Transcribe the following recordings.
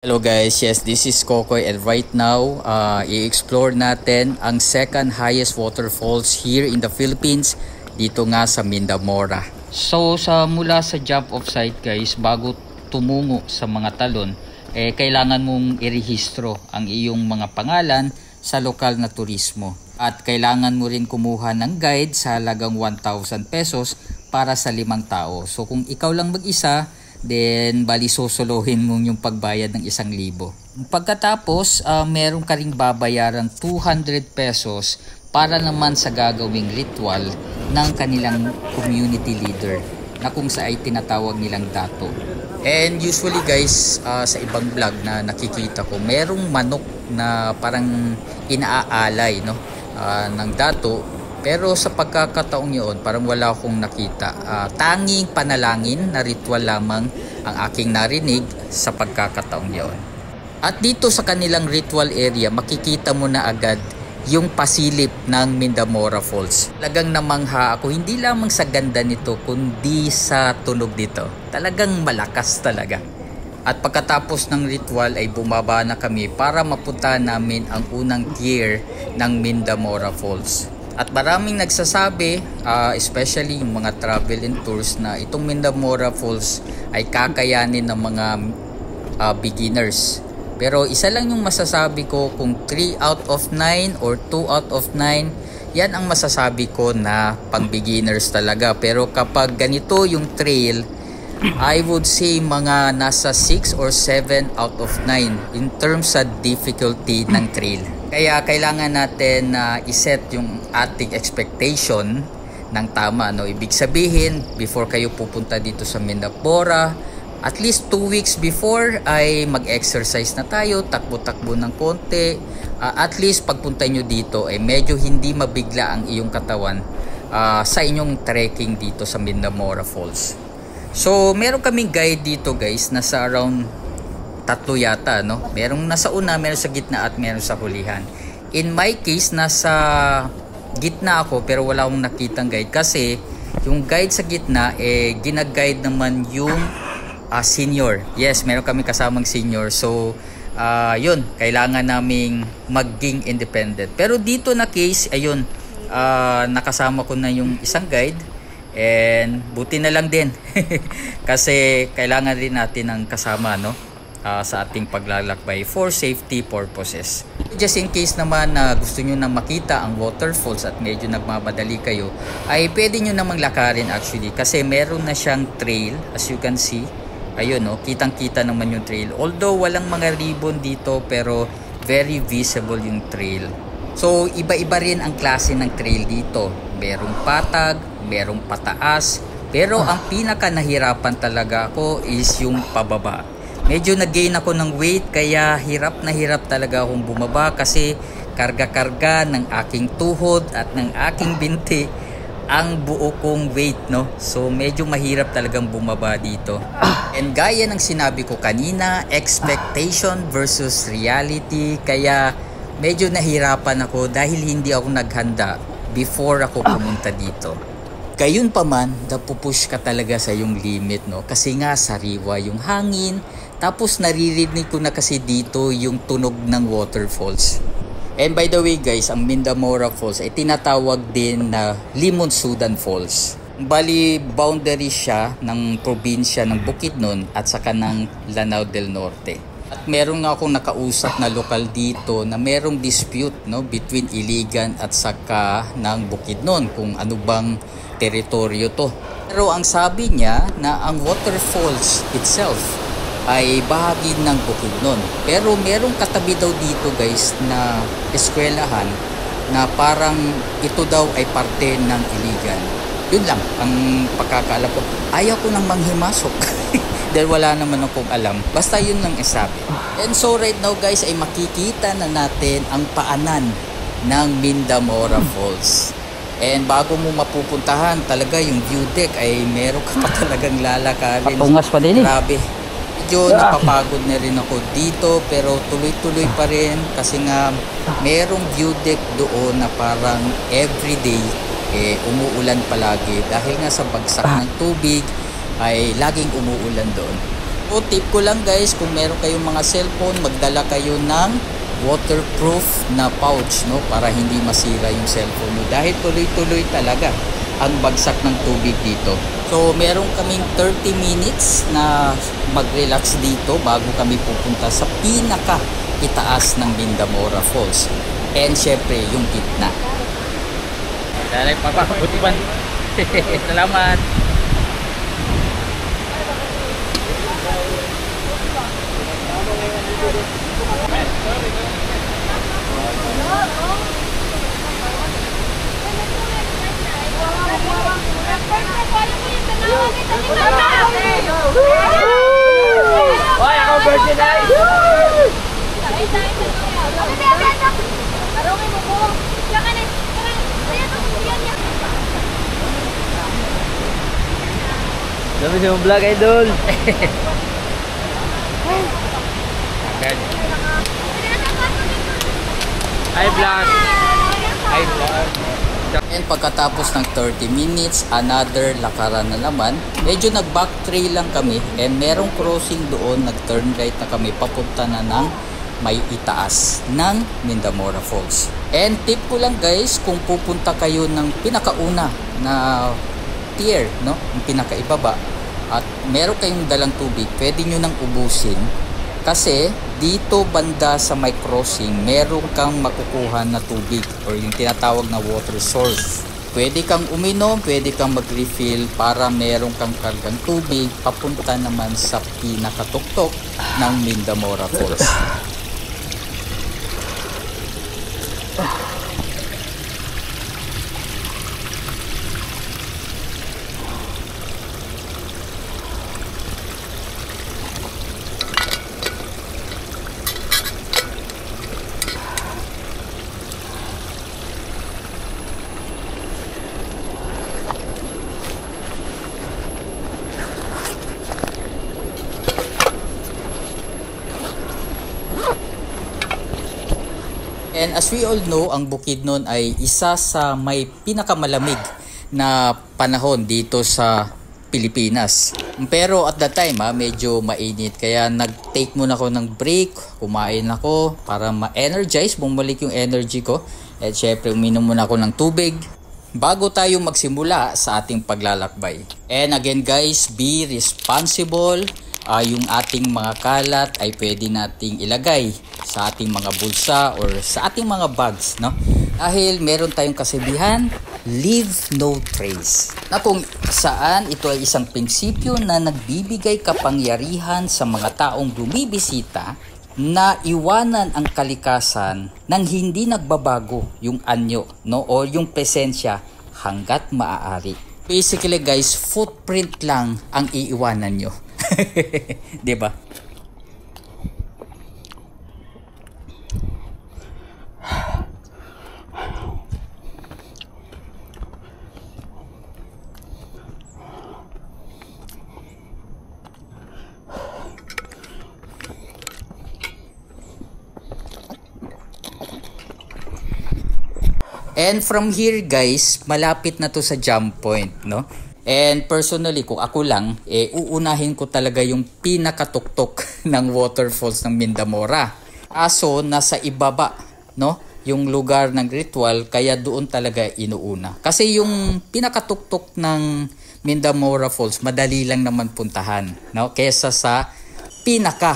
Hello guys, yes, this is Kokoy and right now, i-explore natin ang second highest waterfalls here in the Philippines, dito nga sa Mindamora. So mula sa jump off site guys, bago tumungo sa mga talon, kailangan mong irehistro ang iyong mga pangalan sa lokal na turismo. At kailangan mo rin kumuha ng guide sa halagang 1,000 pesos para sa 5 tao. So kung ikaw lang mag-isa, then bali sosolohin mo yung pagbayad ng 1,000. Pagkatapos, meron ka ring babayaran 200 pesos para naman sa gagawing ritual ng kanilang community leader na kung sa ay tinatawag nilang dato. And usually guys, sa ibang vlog na nakikita ko, merong manok na parang inaalay, no, ng dato. Pero sa pagkakataong yun, parang wala akong nakita. Tanging panalangin na ritual lamang ang aking narinig sa pagkakataong yun. At dito sa kanilang ritual area, makikita mo na agad yung pasilip ng Mindamora Falls. Talagang namangha ako, hindi lamang sa ganda nito, kundi sa tunog dito. Talagang malakas talaga. At pagkatapos ng ritual ay bumaba na kami para mapunta namin ang unang tier ng Mindamora Falls. At maraming nagsasabi, especially yung mga travel and tours, na itong Mindamora Falls ay kakayanin ng mga beginners. Pero isa lang yung masasabi ko, kung 3 out of 9 or 2 out of 9, yan ang masasabi ko na pang beginners talaga. Pero kapag ganito yung trail, I would say mga nasa 6 or 7 out of 9 in terms sa difficulty ng trail. Kaya kailangan natin na iset yung ating expectation ng tama, no? Ibig sabihin, before kayo pupunta dito sa Mindamora, at least 2 weeks before ay mag-exercise na tayo, takbo-takbo ng konti. At least pagpunta nyo dito ay medyo hindi mabigla ang iyong katawan sa inyong trekking dito sa Mindamora Falls. So meron kaming guide dito guys, nasa around 3 yata, no? Merong nasa una, meron sa gitna at meron sa hulihan. In my case, nasa gitna ako pero wala akong nakitang guide kasi yung guide sa gitna gina-guide naman yung senior. Yes, meron kami kasamang senior. So yun, kailangan naming maging independent. Pero dito na case, ayun, nakasama ko na yung isang guide. And buti na lang din kasi kailangan rin natin ng kasama, no, sa ating paglalakbay for safety purposes. Just in case naman na gusto nyo na makita ang waterfalls at medyo nagmamadali kayo, ay pwede nyo namang lakarin actually kasi meron na siyang trail, as you can see. Ayun, no, kitang kita naman yung trail, although walang mga ribbon dito pero very visible yung trail. So iba-iba rin ang klase ng trail dito. Merong patag, merong pataas, pero ang pinaka nahirapan talaga ako is yung pababa. Medyo nag-gain ako ng weight kaya hirap na hirap talaga akong bumaba kasi karga-karga ng aking tuhod at ng aking binti ang buo kong weight, no? So medyo mahirap talagang bumaba dito. And gaya ng sinabi ko kanina, expectation versus reality, kaya medyo nahirapan ako dahil hindi ako naghanda before ako pumunta dito. Gayun pa man, napupush ka talaga sa yung limit, no? Kasi nga sariwa yung hangin, tapos naririnig ko na kasi dito yung tunog ng waterfalls. And by the way guys, ang Mindamora Falls ay tinatawag din na Limonsudan Falls. Bali, boundary siya ng probinsya ng Bukidnon at saka ng Lanao del Norte. At meron nga akong nakausap na lokal dito na merong dispute, no, between Iligan at saka ng Bukidnon kung ano bang teritoryo to. Pero ang sabi niya na ang waterfalls itself ay bahagi ng Bukidnon. Pero merong katabi daw dito guys na eskwelahan na parang ito daw ay parte ng Iligan. Yun lang ang pagkakaalam ko. Ayaw ko nang manghimasok. Dahil wala naman akong alam. Basta yun lang isabi. And so right now guys ay makikita na natin ang paanan ng Mindamora Falls. And bago mo mapupuntahan talaga yung view deck ay meron ka pa talagang lalakarin. Patungas pa din eh. Grabe. Medyo napapagod na rin ako dito pero tuloy-tuloy pa rin kasi nga merong view deck doon na parang everyday umuulan palagi dahil nga sa bagsak ng tubig ay laging umuulan doon. O tip ko lang guys, kung meron kayong mga cellphone, magdala kayo ng waterproof na pouch, no, para hindi masira yung cellphone mo dahil tuloy-tuloy talaga ang bagsak ng tubig dito. So meron kaming 30 minutes na mag-relax dito bago kami pupunta sa pinaka itaas ng Mindamora Falls, and syempre yung gitna. Dalay papa, butiban. Salamat. Hoy, ako birthday na! Dami siya mong vlog, idol! Hi vlog! Hi vlog! And pagkatapos ng 30 minutes, another lakaran na naman. Medyo nag-back trail lang kami, and merong crossing doon, nag-turn right na kami papunta na ng may itaas ng Mindamora Falls. And tip ko lang guys, kung pupunta kayo ng pinakauna na tier, no, yung pinakaibaba, at meron kayong dalang tubig, pwede nyo nang ubusin. Kasi dito banda sa may crossing, meron kang makukuha na tubig or yung tinatawag na water source. Pwede kang uminom, pwede kang mag-refill para meron kang kargang tubig papunta naman sa pinakatuktok ng Mindamora Falls. And as we all know, ang Bukidnon ay isa sa may pinakamalamig na panahon dito sa Pilipinas. Pero at that time, medyo mainit. Kaya nag-take muna ako ng break, kumain ako para ma-energize, bumalik yung energy ko. At syempre, uminom muna ako ng tubig bago tayo magsimula sa ating paglalakbay. And again guys, be responsible. Yung ating mga kalat ay pwede nating ilagay sa ating mga bulsa or sa ating mga bags, no? Dahil meron tayong kasabihan, leave no trace. Na kung saan ito ay isang prinsipyo na nagbibigay kapangyarihan sa mga taong bumibisita na iwanan ang kalikasan nang hindi nagbabago yung anyo, no, o yung presensya hanggat maaari. Basically guys, footprint lang ang iiwanan nyo. 'Di ba? And from here guys, malapit na to sa jump point, no? And personally, kung ako lang, uunahin ko talaga yung pinakatuktok ng waterfalls ng Mindamora. Aso, nasa ibaba, no? Yung lugar ng ritual, kaya doon talaga inuuna. Kasi yung pinakatuktok ng Mindamora Falls, madali lang naman puntahan, no? Kesa sa pinaka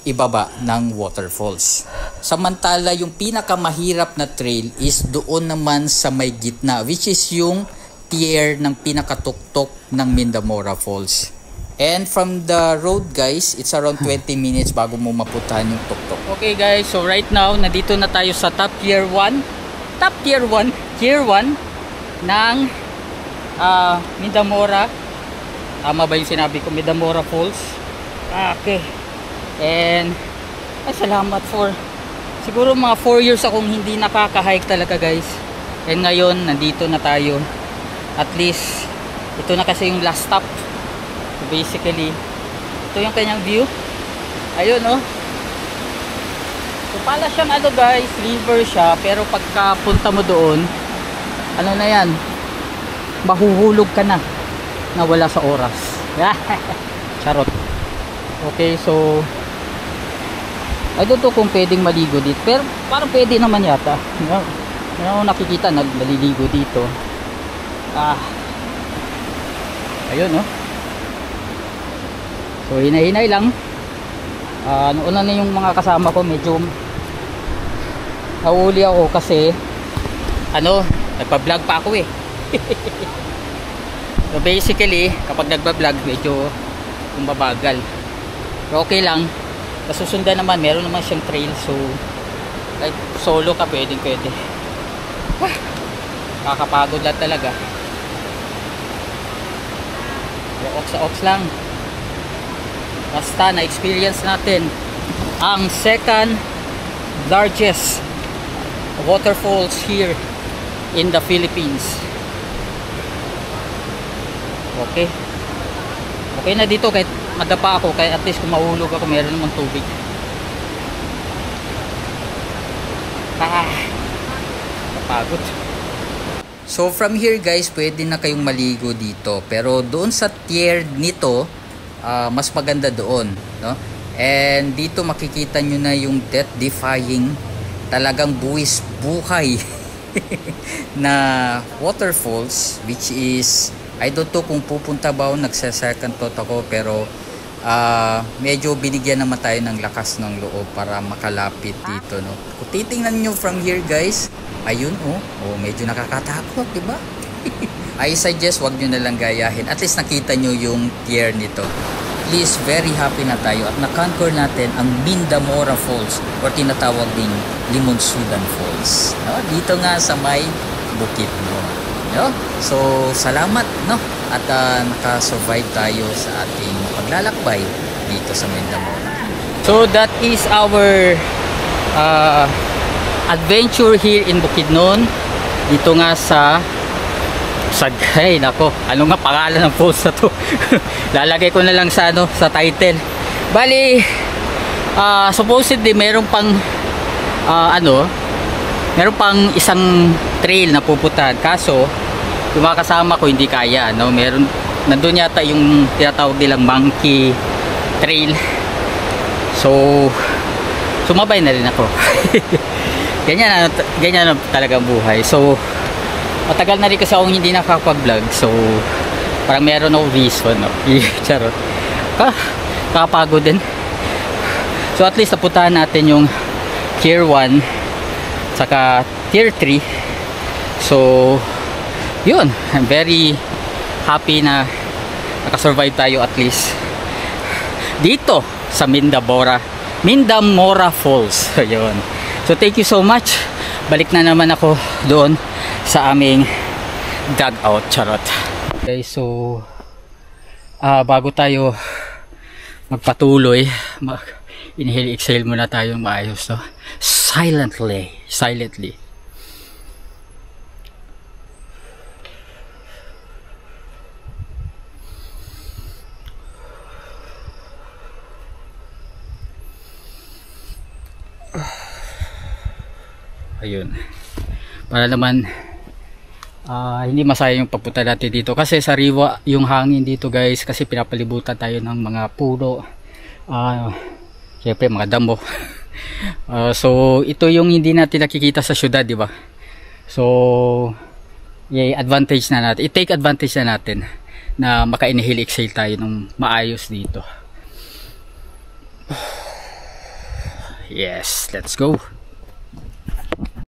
ibaba ng waterfalls. Samantala, yung pinakamahirap na trail is doon naman sa may gitna, which is yung tier ng pinakatuktok ng Mindamora Falls. And from the road guys, it's around 20 minutes bago mo mapuntahan yung tuktok. Okay guys, so right now, nandito na tayo sa top tier 1. Top tier 1, tier 1 ng Mindamora. Tama ba yung sinabi ko? Mindamora Falls. Okay. And salamat for siguro mga 4 years akong hindi nakaka-hike talaga guys. And ngayon, nandito na tayo. At least, ito na kasi yung last stop. So basically, ito yung kanyang view. Ayun, oh. So pala siyang ano guys, river siya. Pero pagka punta mo doon, ano na yan, mahuhulog ka na wala sa oras. Charot. Okay, so I don't know kung pwedeng maligo dito, pero parang pwede naman yata. Meron nakikita na naliligo dito. Ayun, no? So hinay-hinay lang. Noon na yung mga kasama ko, medyo nahuli ako kasi nagpa-vlog pa ako eh. So basically, kapag nagpa-vlog medyo mabagal. Pero okay lang. Kasusundan naman, meron naman siyang trail, so like solo ka pwede. Kakapagod lang talaga. Ox lang. Basta na-experience natin ang second largest waterfalls here in the Philippines. Okay na dito kahit madapa ako, kaya at least kung mahulog ako meron namang tubig. Kapagod. So from here guys, pwede na kayong maligo dito, pero doon sa tier nito mas maganda doon, no? And dito makikita nyo na yung death defying, talagang buwis buhay na waterfalls, which is I don't know kung pupunta ba ako, nagsa-second thought ako, pero medyo binigyan naman tayo ng lakas ng loob para makalapit dito, no? Kung titingnan nyo from here guys, ayun medyo nakakatakot, diba? I suggest wag nyo na lang gayahin, at least nakita nyo yung tier nito. Please, very happy na tayo at na-conquer natin ang Mindamora Falls or tinatawag ding Limonsudan Falls, no? Dito nga sa may Bukidnon, no? So salamat, no? At naka-survive tayo sa ating paglalakbay dito sa Mindamora. So that is our adventure here in Bukidnon. Dito nga sa Sagay, nako, ano nga pangalan ng falls na to? Lalagay ko na lang sa sa title. Bali, supposedly meron pang meron pang isang trail na pupuntahan, kaso yung mga kasama ko hindi kaya, no? Nandun yata yung tinatawag nilang monkey trail, so sumabay na rin ako. ganyan na talagang buhay. So matagal na rin kasi akong hindi nakakapag-vlog, so parang meron ako reason, no? Charot. Kakapagod din. So at least napuntahan natin yung tier 1 saka tier 3. So yun, I'm very happy na nakasurvive tayo at least dito sa Mindamora Falls. Yun. So thank you so much. Balik na naman ako doon sa aming dugout. Charot. Okay, so bago tayo magpatuloy, inhale exhale muna tayo maayos, no? Silently. Ayun, para naman hindi masayang yung pagpunta natin dito, kasi sariwa yung hangin dito guys, kasi pinapalibutan tayo ng mga puno, syempre mga damo. So ito yung hindi natin nakikita sa syudad, di ba? So advantage na natin, i-take advantage na natin na maka-inhale exhale tayo ng maayos dito. Yes, let's go.